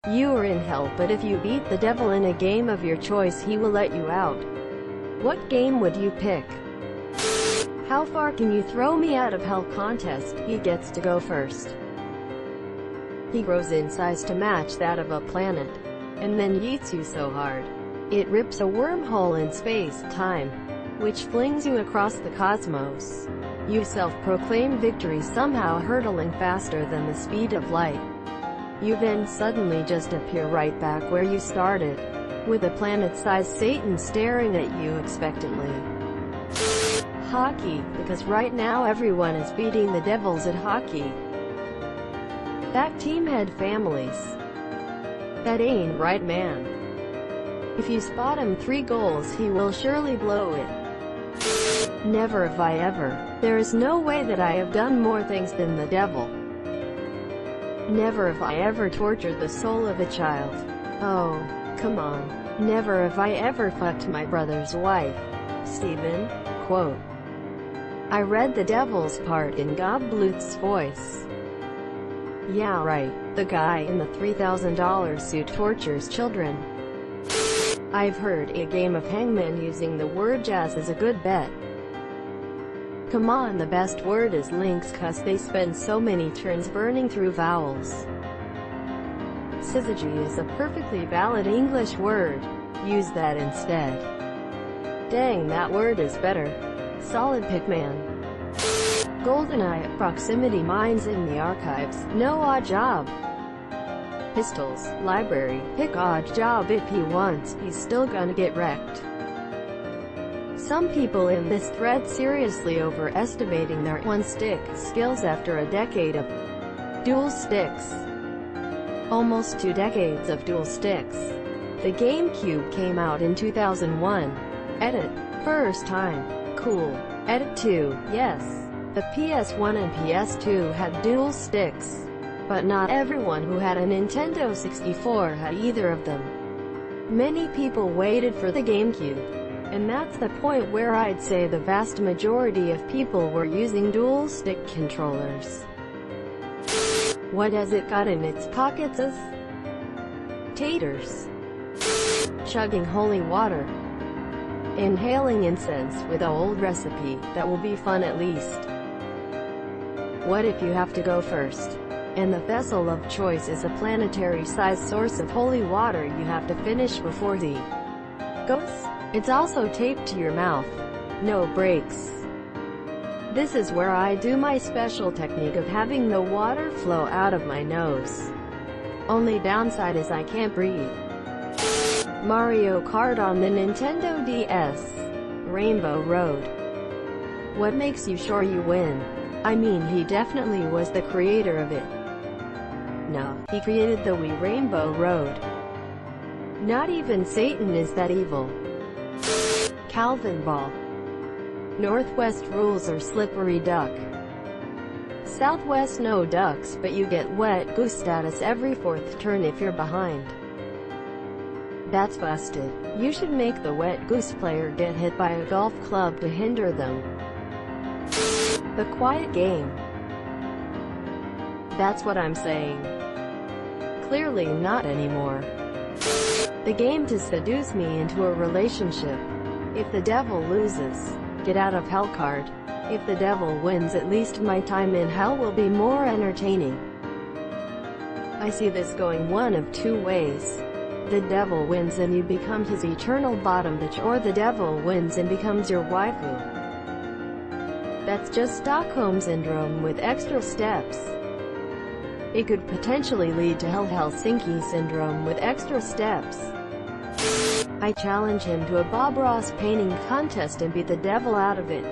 You are in hell, but if you beat the devil in a game of your choice, he will let you out. What game would you pick? How far can you throw me out of hell contest? He gets to go first. He grows in size to match that of a planet, and then yeets you so hard it rips a wormhole in space-time, which flings you across the cosmos. You self-proclaim victory, somehow hurtling faster than the speed of light. You then suddenly just appear right back where you started, with a planet-sized Satan staring at you expectantly. Hockey, because right now everyone is beating the devils at hockey. That team had families. That ain't right, man. If you spot him 3 goals, he will surely blow it. Never have I ever. There is no way that I have done more things than the devil. Never have I ever tortured the soul of a child. Oh, come on. Never have I ever fucked my brother's wife. Stephen, quote. I read the devil's part in Gobluth's voice. Yeah, right. The guy in the $3,000 suit tortures children. I've heard a game of hangman using the word jazz is a good bet. Come on, the best word is lynx, cause they spend so many turns burning through vowels. Syzygy is a perfectly valid English word. Use that instead. Dang, that word is better. Solid pick, man. GoldenEye, proximity mines in the archives, no odd job. Pistols, library, pick odd job. If he wants, he's still gonna get wrecked. Some people in this thread seriously overestimating their one-stick skills after a decade of dual sticks. Almost 2 decades of dual sticks. The GameCube came out in 2001. Edit. First time. Cool. Edit 2. Yes. The PS1 and PS2 had dual sticks. But not everyone who had a Nintendo 64 had either of them. Many people waited for the GameCube. And that's the point where I'd say the vast majority of people were using dual-stick controllers. What has it got in its pockets? Taters. Chugging holy water. Inhaling incense with an old recipe. That will be fun at least. What if you have to go first? And the vessel of choice is a planetary-sized source of holy water you have to finish before the goes? It's also taped to your mouth. No breaks. This is where I do my special technique of having the water flow out of my nose. Only downside is I can't breathe. Mario Kart on the Nintendo DS. Rainbow Road. What makes you sure you win? I mean, he definitely was the creator of it. No, he created the Wii Rainbow Road. Not even Satan is that evil. Calvin Ball. Northwest rules are slippery duck. Southwest no ducks, but you get wet goose status every 4th turn if you're behind. That's busted. You should make the wet goose player get hit by a golf club to hinder them. The quiet game. That's what I'm saying. Clearly not anymore. The game to seduce me into a relationship. If the devil loses, get out of hell card. If the devil wins, at least my time in hell will be more entertaining. I see this going one of 2 ways. The devil wins and you become his eternal bottom bitch, or the devil wins and becomes your waifu. That's just Stockholm Syndrome with extra steps. It could potentially lead to Helsinki Syndrome with extra steps. I challenge him to a Bob Ross painting contest and beat the devil out of it.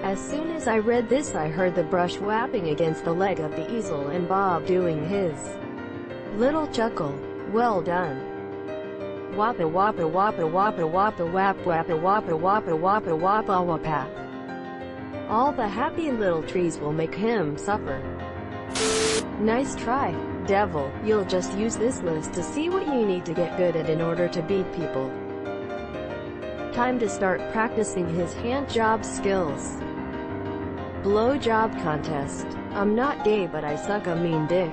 As soon as I read this, I heard the brush whapping against the leg of the easel and Bob doing his little chuckle. Well done. Wappa wappa wappa wappa wappa wap wappa wappa wappa wappa wappa wappa. All the happy little trees will make him suffer. Nice try, devil. You'll just use this list to see what you need to get good at in order to beat people. Time to start practicing his hand job skills. Blow job contest. I'm not gay, but I suck a mean dick.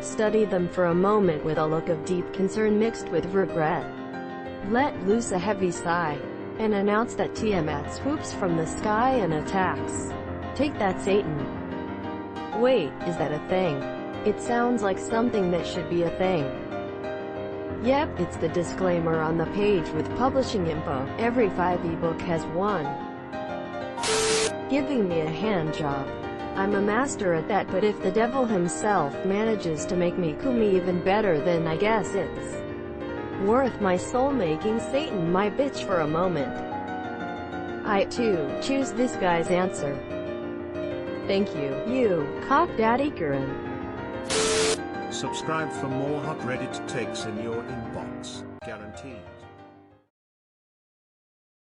Study them for a moment with a look of deep concern mixed with regret. Let loose a heavy sigh, and announce that Tiamat swoops from the sky and attacks. Take that, Satan. Wait, is that a thing? It sounds like something that should be a thing. Yep, it's the disclaimer on the page with publishing info. Every 5 ebook has one. Giving me a hand job. I'm a master at that, but if the devil himself manages to make me kumi even better, then I guess it's worth my soul making Satan my bitch for a moment. I, too, choose this guy's answer. Thank you, you, cock daddy Karen. Subscribe for more hot Reddit takes in your inbox, guaranteed.